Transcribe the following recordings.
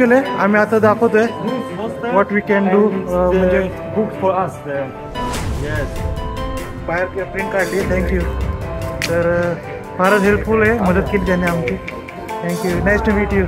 केले आम्ही आता दाखवतोय व्हॉट वी कॅन डू म्हणजे बुक फॉर अस येस बाहेर प्रिंट काढली थँक्यू तर फारच हेल्पफुल आहे मदत केली त्याने आमची thank you nice to meet you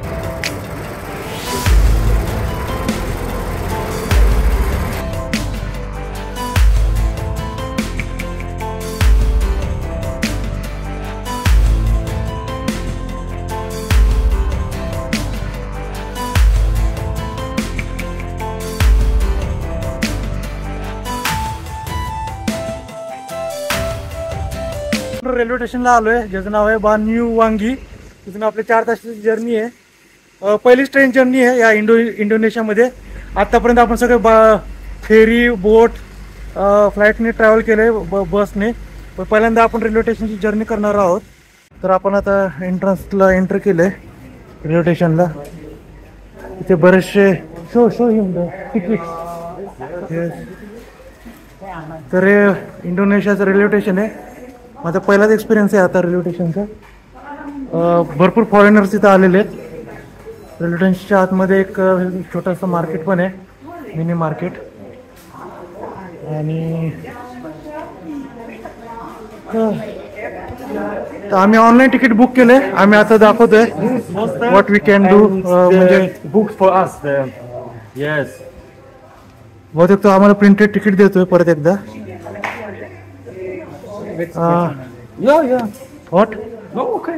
railway स्टेशनला आलोय ज्याचं नाव आहे बान्यू वांगी तिथून आपली 4 तासाची जर्नी आहे पहिलीच ट्रेन जर्नी आहे या इंडोनेशियामध्ये आतापर्यंत आपण सगळे फेरी बोट फ्लाईटने ट्रॅव्हल केले बसने पण पहिल्यांदा आपण रेल्वे स्टेशनची जर्नी करणार आहोत तर आपण आता एंट्रन्सला एंटर केलंय रेल्वे स्टेशनला इथे बरेचसे शो तिकीट तर हे इंडोनेशियाचं रेल्वे स्टेशन आहे माझा पहिलाच एक्सपिरियन्स आहे आता रेल्वे स्टेशनचा भरपूर फॉरेनर्स इथं आलेले आहेत रेल्वे स्टेशनच्या आतमध्ये एक छोटंसं मार्केट पण आहे मिनी मार्केट आणि तर आम्ही ऑनलाईन तिकीट बुक केले आम्ही आता दाखवतोय व्हॉट वी कॅन डू म्हणजे बुक फॉर अस येस बहुतेक तो आम्हाला प्रिंटेड तिकीट देतोय परत एकदा yeah what no okay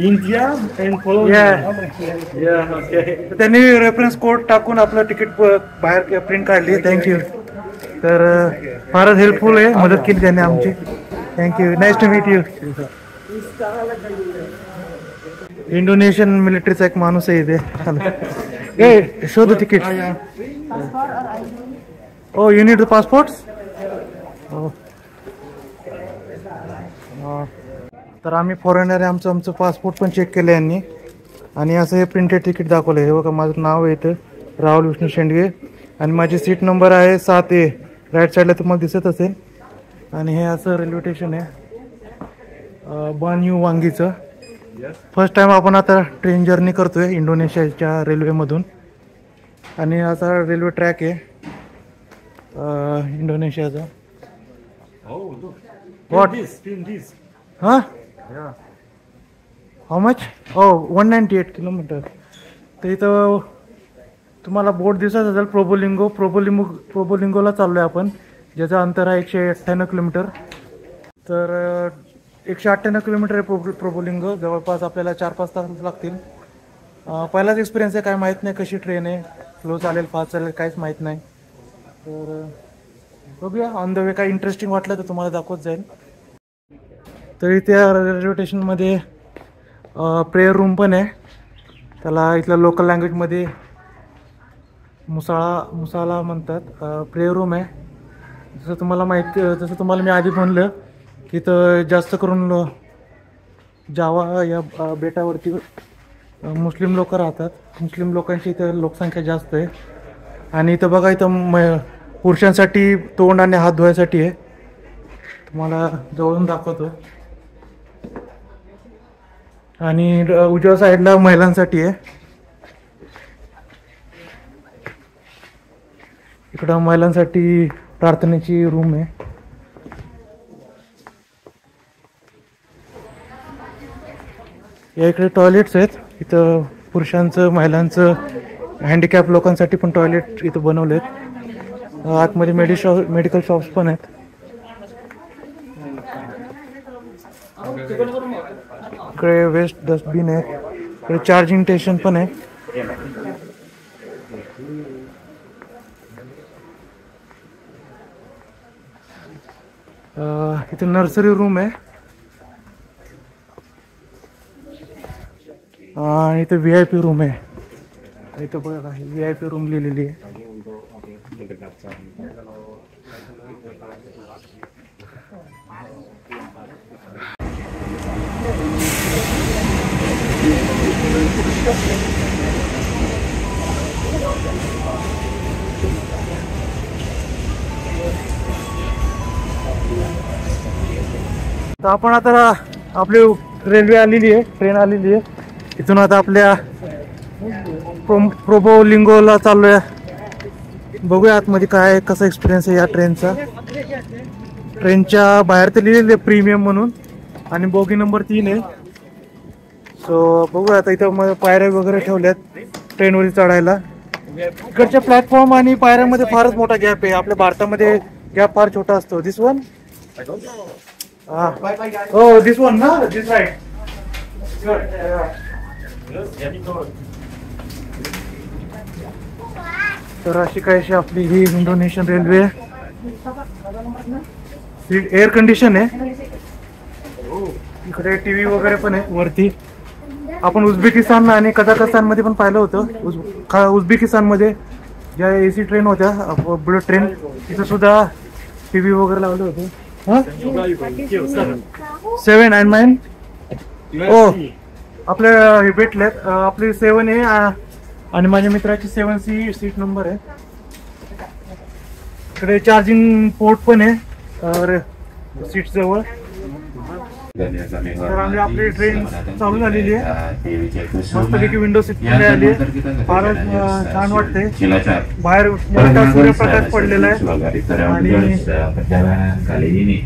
India and Colombia yeah okay त्यांनी रेफरन्स कोड टाकून आपलं तिकीट बाहेर प्रिंट काढली थँक्यू तर फारच हेल्पफुल आहे मदत केली त्याने आमची thank you nice to meet you Indonesian मिलिटरीचा एक माणूस आहे इथे ए show the ticket oh you need the passports तर आम्ही फॉरेनर आहे आमचं पासपोर्ट पण चेक केलं यांनी आणि असं हे प्रिंटेड तिकीट दाखवलं हे बघा माझं नाव आहे इथं राहुल विष्णू शेंडगे आणि माझी सीट नंबर आहे 7A राईट साईडला तुम्हाला दिसत असेल आणि हे असं रेल्वे स्टेशन आहे बान्यू वांगीचं फर्स्ट टाइम आपण आता ट्रेन जर्नी करतोय इंडोनेशियाच्या रेल्वेमधून आणि असा रेल्वे ट्रॅक आहे इंडोनेशियाचा व्हॉट हां हाऊ मच 198 किलोमीटर तर इथं तुम्हाला बोट दिसत असेल प्रोबोलिंगोला चाललो आहे आपण ज्याचं अंतर आहे 198 किलोमीटर तर 198 किलोमीटर आहे प्रोबोलिंगो जवळपास आपल्याला 4-5 तास लागतील पहिलाच एक्सपिरियन्स आहे काय माहीत नाही कशी ट्रेन आहे स्लो चालेल फास्ट चालेल काहीच माहीत नाही तर बघूया ऑन द वे काय इंटरेस्टिंग वाटलं तर तुम्हाला दाखवत जाईल तर इथे रेल्वे स्टेशनमध्ये प्रेयर रूम पण आहे त्याला इथल्या लोकल लँग्वेजमध्ये मुसाला म्हणतात प्रेयर रूम आहे जसं तुम्हाला मी आधी म्हणलं की इथं जास्त करून जावा या बेटावरती मुस्लिम लोक राहतात मुस्लिम लोकांची इथं लोकसंख्या जास्त आहे आणि इथं बघा इथं पुरुषांसाठी तोंड आणि हात धुवायसाठी आहे तुम्हाला जवळून दाखवतो आणि उजव्या साईडला महिलांसाठी आहे इकडं महिलांसाठी प्रार्थनेची रूम आहे या इकडे टॉयलेट्स आहेत इथं पुरुषांचं महिलांचं हँडिकॅप लोकांसाठी पण टॉयलेट इथं बनवले आहेत आतमध्ये मेडिकल शॉप्स पण आहेत इकडे वेस्ट डस्टबिन आहे इकडे चार्जिंग स्टेशन पण आहे इथे नर्सरी रूम आहे आणि इथे VIP रूम आहे इथं बघा VIP रूम लिहिलेली आहे तर आपण आता आपली रेल्वे आलेली आहे, ट्रेन आलेली आहे. इथून आता आपल्या प्रोबोलिंगोला चाललोय. बघूया आतमध्ये काय कसा एक्सपिरियन्स आहे या ट्रेनचा. ट्रेनच्या बाहेर तर लिहिलेले प्रीमियम म्हणून आणि बोगी नंबर 3 आहे. सो बघूया आता. इथं पायऱ्या वगैरे ठेवल्यात ट्रेनवरती चढायला. इकडच्या प्लॅटफॉर्म आणि पायऱ्यामध्ये फारच मोठा गॅप आहे. आपल्या भारतामध्ये गॅप फार छोटा असतो. दिस वन हो दिस वन ना दिस राईट. तर अशी काहीशी आपली ही इंडोनेशियन रेल्वे. एअर कंडिशन आहे. इकडे टीव्ही वगैरे पण आहे वरती. आपण उझबेकिस्तान आणि कझाकस्तान मध्ये पण पाहिलं होतं. उझबेकिस्तान मध्ये ज्या AC ट्रेन होत्या बुलेट ट्रेन तिथं सुद्धा टीव्ही वगैरे लावले होते. 7 and 9 हो आपल्या हे भेटलेत. आपले 7 आहे आणि माझ्या मित्राची 7C सीट नंबर आहे. इकडे चार्जिंग पोर्ट पण आहे सीट जवळ. तर आम्ही आपली ट्रेन चालू झालेली आहे. मस्तपैकी विंडो सीट आली आहे. फारच छान वाटते. बाहेर मोठा सूर्यप्रकाश पडलेला आहे आणि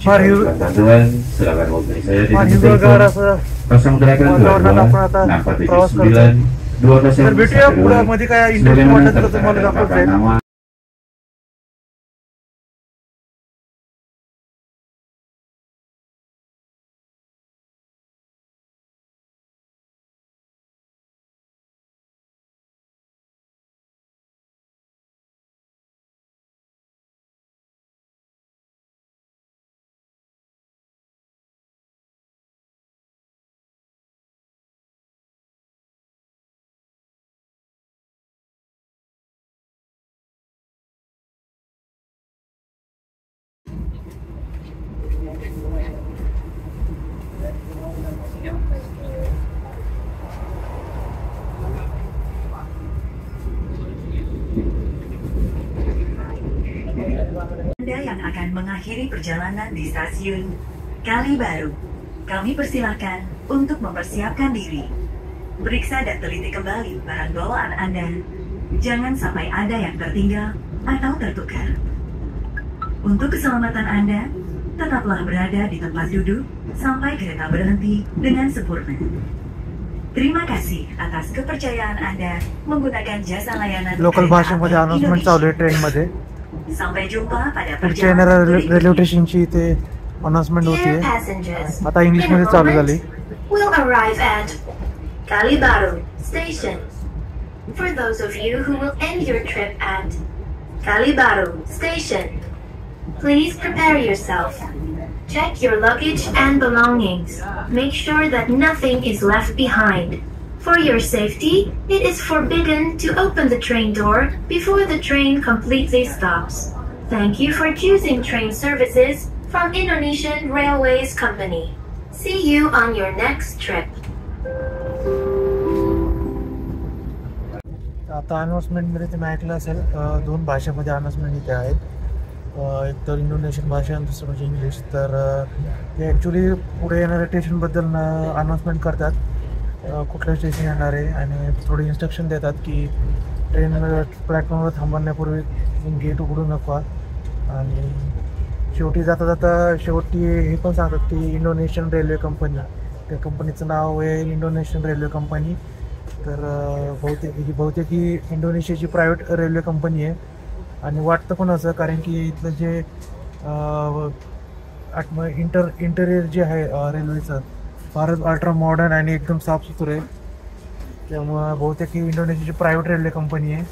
फार हिरवगार असं वातावरणात आपण आता प्रवास करतो. तर भेटूया पुढे मध्ये काय इंटरेस्ट वाटत तर तुम्हाला दाखवत जाईल. Anda yang akan mengakhiri perjalanan di stasiun Kali Baru, kami persilakan untuk mempersiapkan diri. Periksa dan teliti kembali barang bawaan Anda. Jangan sampai ada yang tertinggal atau tertukar. Untuk keselamatan Anda, tetaplah berada di tempat duduk sampai kereta berhenti dengan sempurna. Terima kasih atas kepercayaan Anda menggunakan jasa layanan local भाषेमध्ये announcement चालू आहे train मध्ये. Sampai jumpa pada पुढच्या येणाऱ्या railway स्टेशनची इथे announcement होतीये. आता English मध्ये चालू झाली. We'll arrive at Kali Baru station. For those of you who will end your trip at Kali Baru station, please prepare yourself. Check your luggage and belongings. Make sure that nothing is left behind. For your safety, it is forbidden to open the train door before the train completely stops. Thank you for choosing train services from Indonesian Railways Company. See you on your next trip. आता announcement मध्ये तुम्ही ऐकलं असेल 2 भाषेमध्ये announcement इथे आहेत. एक तर इंडोनेशियन भाषा आणि दुसरं म्हणजे इंग्लिश. तर ते ॲक्च्युली पुढे येणाऱ्या स्टेशनबद्दल अनाउन्समेंट करतात. कुठलं स्टेशन येणार आहे आणि थोडे इन्स्ट्रक्शन देतात की ट्रेन प्लॅटफॉर्मवर थांबवण्यापूर्वी गेट उघडू नका. आणि शेवटी जाता जाता शेवटी हे पण सांगतात की इंडोनेशियन रेल्वे कंपनी, त्या कंपनीचं नाव आहे इंडोनेशियन रेल्वे कंपनी. तर बहुतेक ही इंडोनेशियाची प्रायव्हेट रेल्वे कंपनी आहे. आणि वाटतं पण असं कारण की इथलं जे इंटेरियर जे आहे रेल्वेचं फारच अल्ट्रा मॉडर्न आणि एकदम साफसुथरं आहे. त्यामुळं बहुतेक ही इंडोनेशियाची प्रायव्हेट रेल्वे कंपनी आहे.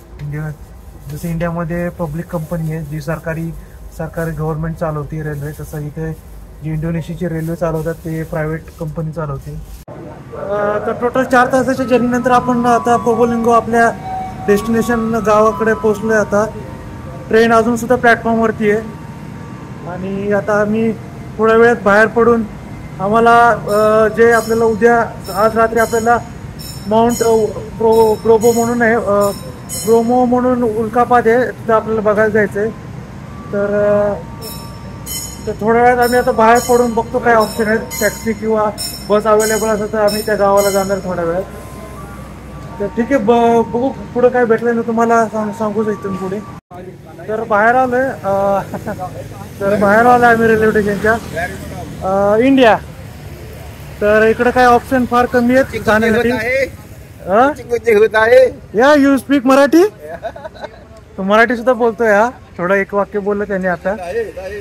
जसं इंडियामध्ये पब्लिक कंपनी आहे जी सरकारी गव्हर्नमेंट चालवते रेल्वे, तसं इथे जी इंडोनेशियाची रेल्वे चालवतात ते प्रायव्हेट कंपनी चालवते. तर टोटल 4 तासाच्या जर्नीनंतर आपण आता प्रोबोलिंगो आपल्या डेस्टिनेशन गावाकडे पोहोचलो आहे. आता ट्रेन अजूनसुद्धा प्लॅटफॉर्मवरती आहे आणि आता आम्ही थोड्या वेळात बाहेर पडून आम्हाला जे आपल्याला उद्या आज रात्री आपल्याला माउंट ब्रोमो म्हणून आहे, ब्रोमो म्हणून उल्कापात आहे, तिथं आपल्याला बघायला जायचं आहे. तर तर थोड्या वेळात आम्ही आता बाहेर पडून बघतो काय ऑप्शन आहेत, टॅक्सी किंवा बस अवेलेबल असेल तर आम्ही त्या गावाला जाणार थोड्या वेळात. तर ठीक आहे, बघू पुढं काय भेटलं ना तुम्हाला सांगूच इथून पुढे. तर बाहेर आलोय आम्ही रेल्वे स्टेशनच्या इंडिया. तर इकडे काय ऑप्शन फार कमी आहेत जाण्यासाठी. या यू स्पीक मराठी? तो मराठी सुद्धा बोलतोय हा, थोडं एक वाक्य बोललं त्यांनी आता.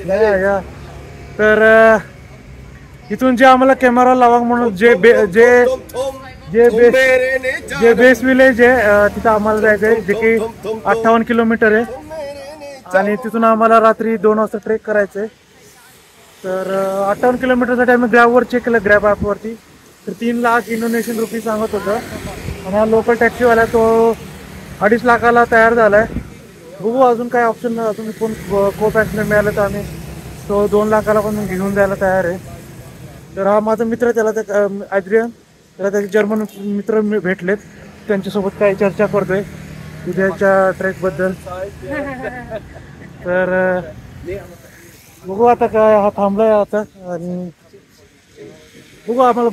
या तर इथून जे आम्हाला कॅमेरा लावा म्हणून जे बेस विलेज आहे तिथं आम्हाला जायचं आहे, जे की 58 किलोमीटर आहे. आणि तिथून आम्हाला रात्री 2 वाजता ट्रेक करायचंय. तर 58 किलोमीटरसाठी आम्ही ग्रॅबवर चेक केलं, ग्रॅब ॲपवरती. तर 3 लाख इंडोनेशियन रुपीज सांगत होतं. आणि हा लोकल टॅक्सीवाला तो 2.5 लाखाला तयार झालाय. बघू अजून काय ऑप्शन, अजून कोण को पॅसेंजर मिळालं तर आम्ही तो 2 लाखाला पण घेऊन जायला तयार आहे. तर हा माझा मित्र, त्याला ॲड्रियन, त्याला त्याचे जर्मन मित्र भेटलेत, त्यांच्यासोबत काही चर्चा करतोय उद्याच्या ट्रेकबद्दल. तर बघू आता काय, हा थांबलाय आता. आणि बघू आम्हाला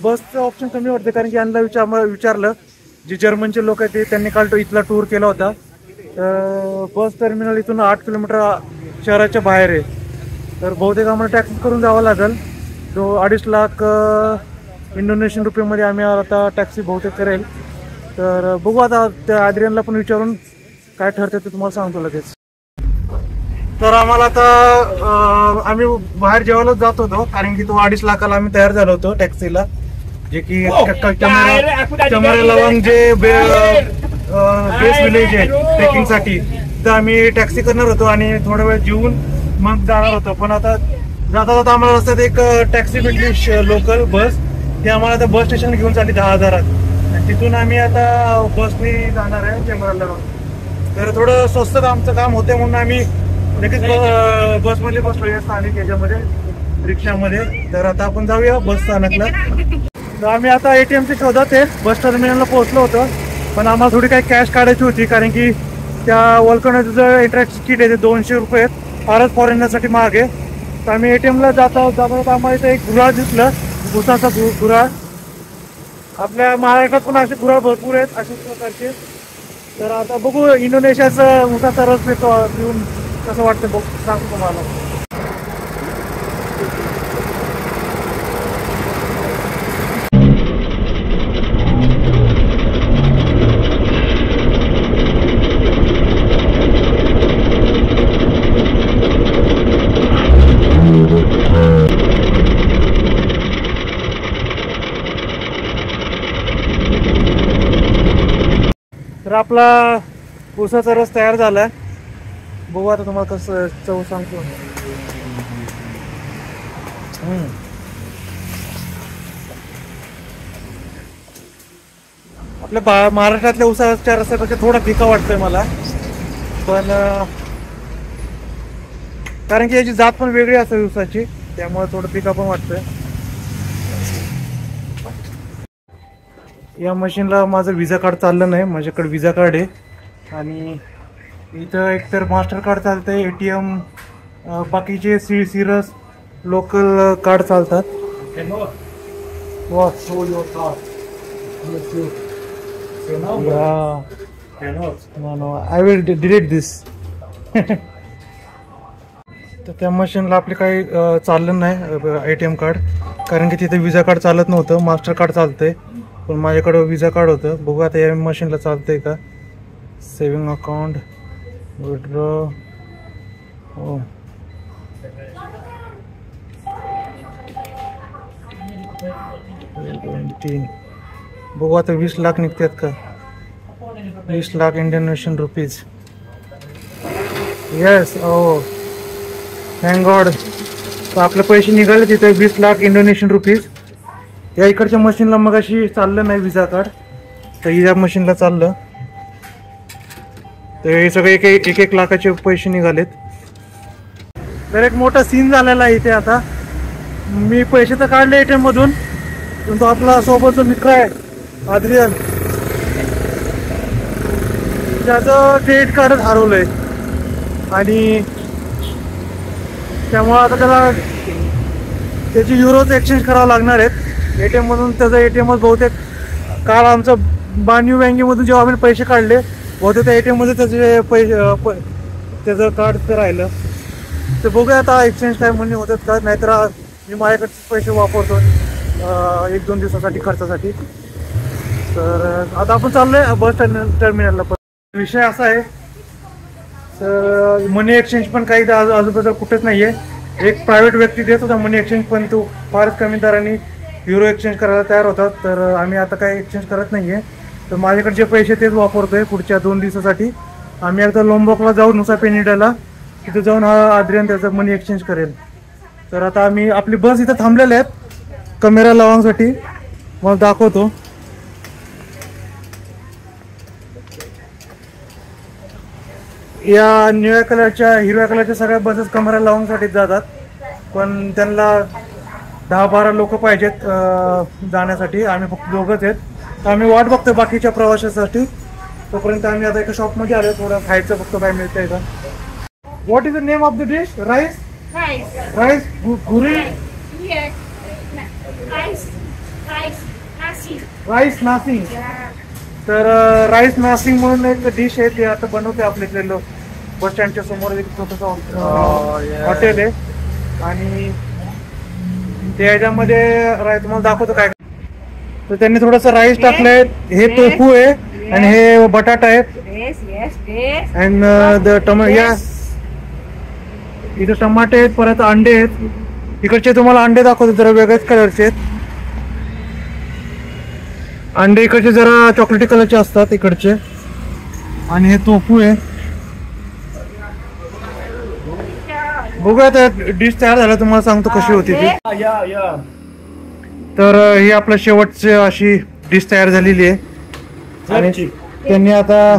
बसचं ऑप्शन कमी वाटतं, कारण की यांना विचारलं जे जर्मनचे लोक आहेत ते, त्यांनी काल इथला टूर केला होता. बस टर्मिनल इथून 8 किलोमीटर शहराच्या बाहेर आहे. तर बहुतेक आम्हाला टॅक्सी करून जावं लागेल. तो 2.5 लाख इंडोनेशियन रुपयेमध्ये आम्ही आता टॅक्सी बहुतेक करेल. तर बघू आता त्या आद्रियनला पण विचारून काय ठरतं ते तुम्हाला सांगतो लगेच. तर आम्हाला आता आम्ही बाहेर जेवायला जात होतो, कारण की तो 2.5 लाखाला आम्ही तयार झालो होतो टॅक्सीला, जे की कॅमेरा लावून जे बेस विलेज आहे ट्रेकिंगसाठी, तर आम्ही टॅक्सी करणार होतो आणि थोडा वेळ जेवून मग जाणार होतो. पण आता जाता जाता आम्हाला रस्त्यात एक टॅक्सी भेटली लोकल बस, ती आम्हाला आता बस स्टेशनला घेऊन चालली 10,000. तिथून आम्ही आता बसने जाणार आहे चेंबरला. तर थोडं स्वस्त आमचं काम होते म्हणून आम्ही लगेच बसमध्ये बसलो या स्थानिक याच्यामध्ये, रिक्षामध्ये. तर आता आपण जाऊया बस स्थानकला. तर आम्ही आता ATMच्या शोधात आहे, बस टर्मिनलला पोहोचलो होतो. पण आम्हाला थोडी काही कॅश काढायची होती, कारण की त्या वॉल्कनचं जो एंट्रन्स तिकीट आहे ते 200 रुपये आहेत, फारच फॉरेनरसाठी महाग आहे. तर आम्ही ATMला जाता आम्हाला इथं एक गुऱ्हाळ दिसलं, उसाचा गुऱ्हाळ. आपल्या महाराष्ट्रात पण असे गुऱ्हाळ भरपूर आहेत अशाच प्रकारचे. तर आता बघू इंडोनेशियाचं उसाचा रस पिऊन कसं वाटतं बघ, सांगतो तुम्हाला. तर आपला उसाचा रस तयार झालाय. बघू आता तुम्हाला कसं चव सांगतो. आपल्या महाराष्ट्रातल्या उसाच्या रसापेक्षा थोडा फिका वाटतोय मला, पण कारण की याची जात पण वेगळी असते उसाची, त्यामुळे थोडं फिका पण वाटतोय. या मशीनला माझं विजा कार्ड चाललं नाही, माझ्याकडे विजा कार्ड आहे. आणि इथं एकतर मास्टर कार्ड चालतंय, ATM, बाकीचे सिरस लोकल कार्ड चालतात. आय विल डिलीट दिस. तर त्या मशीनला आपले काही चाललं नाही ATM कार्ड, कारण की तिथे विजा कार्ड चालत नव्हतं, मास्टर कार्ड चालतंय. पण माझ्याकडं विजा कार्ड होतं. बघू आता या मशीनला चालतंय का. सेविंग अकाउंट, विड्रॉ, हो 20. बघू आता 20 लाख निघतात का. 20 लाख इंडोनेशियन रुपीज. येस, ओ थँक गॉड. तर आपले पैसे निघाले तिथे 20 लाख इंडोनेशियन रुपीज. या इकडच्या मशीनला मग अशी चाललं नाही विजा कार्ड, तर या मशीनला चाललं. तर हे सगळे एक लाखाचे पैसे निघालेत. तर एक मोठा सीन झालेला आहे इथे. आता मी पैसे तर काढले ATM मधून, पण तो आपला सोबत जो मित्र आहे आद्रियन, त्याचं क्रेडिट कार्ड हरवलंय. आणि त्यामुळे आता त्याला त्याची युरोज एक्सचेंज करावं लागणार आहेत ATM मधून. त्याचं ATMच बहुतेक काल आमचं बान्यू बँकेमधून जेव्हा आम्ही पैसे काढले बहुतेक त्या ATM मध्ये त्याचे पैसे त्याचं कार्ड राहिलं. तर बघूया आता एक्सचेंज काय म्हणणे होतात का, नाहीतर मी माझ्याकडचे पैसे वापरतो 1-2 दिवसासाठी खर्चासाठी. तर आता आपण चाललोय बस टर्मिनलला. पण विषय असा आहे तर मनी एक्सचेंज पण काही आजूबाजूला कुठेच नाही आहे. एक प्रायव्हेट व्यक्ती देत होता मनी एक्सचेंज, पण तो फारच कमी दराने युरो एक्सचेंज करायला तयार होतात. तर आम्ही आता काही एक्सचेंज करत नाही आहे. तर माझ्याकडे जे पैसे तेच वापरतोय पुढच्या 2 दिवसासाठी. आम्ही एकदा लोंबॉकला जाऊ नुसा पेनिडाला, तिथे जाऊन हा आद्रियन त्याचं मनी एक्सचेंज करेल. तर आता आम्ही आपली बस इथं थांबलेले आहेत कॅमेरा लावण्यासाठी. मला दाखवतो. या निळ्या कलरच्या हिरव्या कलरच्या सगळ्या बसेस कॅमेरा लावण्यासाठी जातात, पण त्यांना 10-12 लोक पाहिजेत जाण्यासाठी. आम्ही फक्त दोघंच आहेत. तर आम्ही वाट बघतोय बाकीच्या प्रवाशासाठी. तोपर्यंत आम्ही आता एका शॉपमध्ये आलो. थोडं खायचं फक्त काय मिळतंय का. What is the name of the dish? Rice rice गुरी राईस नासिंग. तर राईस नासिंग म्हणून एक डिश आहे, ते आता बनवते आपल्या इकडे बस स्टँडच्या समोर एक छोटंसं हॉटेल आहे. आणि त्याच्यामध्ये तुम्हाला दाखवतो काय. तर त्यांनी थोडंसं राईस टाकलंय, हे टोफू आहे आणि हे बटाटा आहेत अँड द इथं टमाटे आहेत, परत अंडे आहेत. इकडचे तुम्हाला अंडे दाखवतो, जरा वेगळ्याच कलरचे आहेत अंडे. इकडचे जरा चॉकलेटी कलरचे असतात इकडचे. आणि हे टोफू आहे. बघूया त्या डिश तयार झाला तुम्हाला सांगतो कशी होती ती. तर ही आपल्या शेवटची अशी डिश तयार झालेली आहे. आणि त्यांनी आता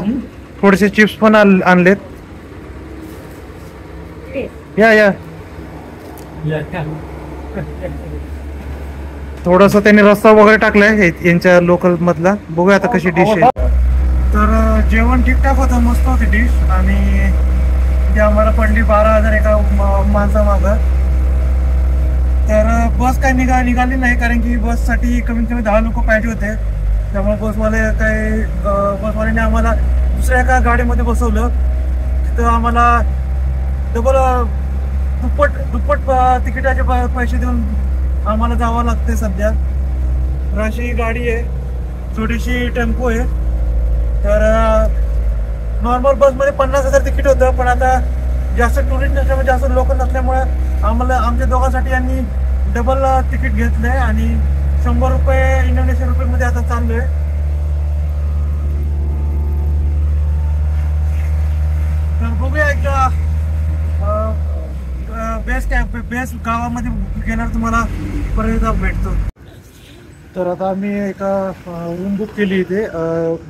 थोडेसे चिप्स पण आणलेत. या थोडस त्यांनी रस्सा वगैरे टाकलाय यांच्या लोकल मधला. बघूया आता कशी डिश आहे. तर जेवण ठीकठाक होतं, मस्त होती डिश. आणि ती आम्हाला पडली 12,000 एका माणसामागं. तर बस काय निघाली नाही, कारण की बससाठी कमीत कमी 10 लोक पाहिजे होते. त्यामुळे बसवाल्याने आम्हाला दुसऱ्या एका गाडीमध्ये बसवलं. तिथं आम्हाला दुप्पट तिकिटाचे पैसे देऊन आम्हाला जावं लागते सध्या. तर अशी गाडी आहे, थोडीशी टेम्पो आहे. तर नॉर्मल बसमध्ये 50,000 तिकीट होतं, पण आता जास्त टुरिस्ट नसल्यामुळे, जास्त लोक नसल्यामुळे आम्हाला आमच्या दोघांसाठी यांनी डबल तिकीट घेतलंय आणि 100 रुपये इंडोनेशियन रुपये मध्ये आता चाललोय. तर बघूया एकदा बेस गावामध्ये गेल्यावर तुम्हाला परत भेटतो. तर आता आम्ही एका रूम बुक केली इथे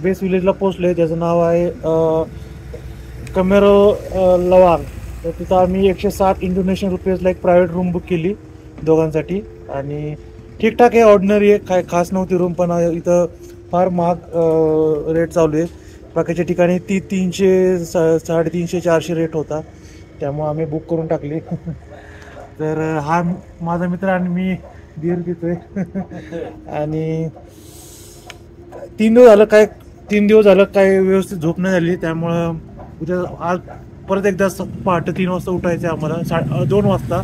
बेस विलेजला पोहोचलोय. त्याचं नाव आहे कमेरो लवांग. तर तिथं आम्ही 160 इंडोनेशियन रुपीजला एक प्रायव्हेट रूम बुक केली दोघांसाठी. आणि ठीकठाक आहे, ऑर्डिनरी आहे, काय खास नव्हती रूम. पण इथं फार महाग रेट चालू आहे. बाकीच्या ठिकाणी 300, 350, 400 रेट होता. त्यामुळे आम्ही बुक करून टाकली. तर हा माझा मित्र आणि मी बिअर पितोय. आणि 3 दिवस झालं काय व्यवस्थित झोप नाही झाली. त्यामुळं उद्या आज परत एकदा पहाटे 3 वाजता उठायचं आम्हाला. 2 वाजता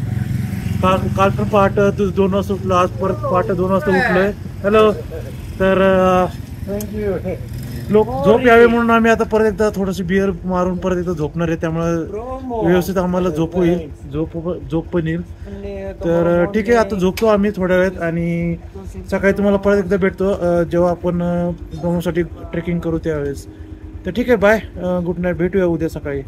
काल पण पहाटे 2 वाजता उठलो, आज परत पहाटे 2 वाजता उठलोय. हॅलो. तर झोप यावी म्हणून आम्ही आता परत एकदा थोडंसं बिअर मारून परत एकदा झोपणार आहे. त्यामुळे व्यवस्थित आम्हाला झोप होईल, झोप पण येईल. तर ठीक आहे, आता झोपतो आम्ही थोड्या वेळात आणि सकाळी तुम्हाला परत एकदा भेटतो जेव्हा आपण डोंगरासाठी ट्रेकिंग करू त्यावेळेस. तर ठीक आहे, बाय, गुड नाईट. भेटूया उद्या सकाळी.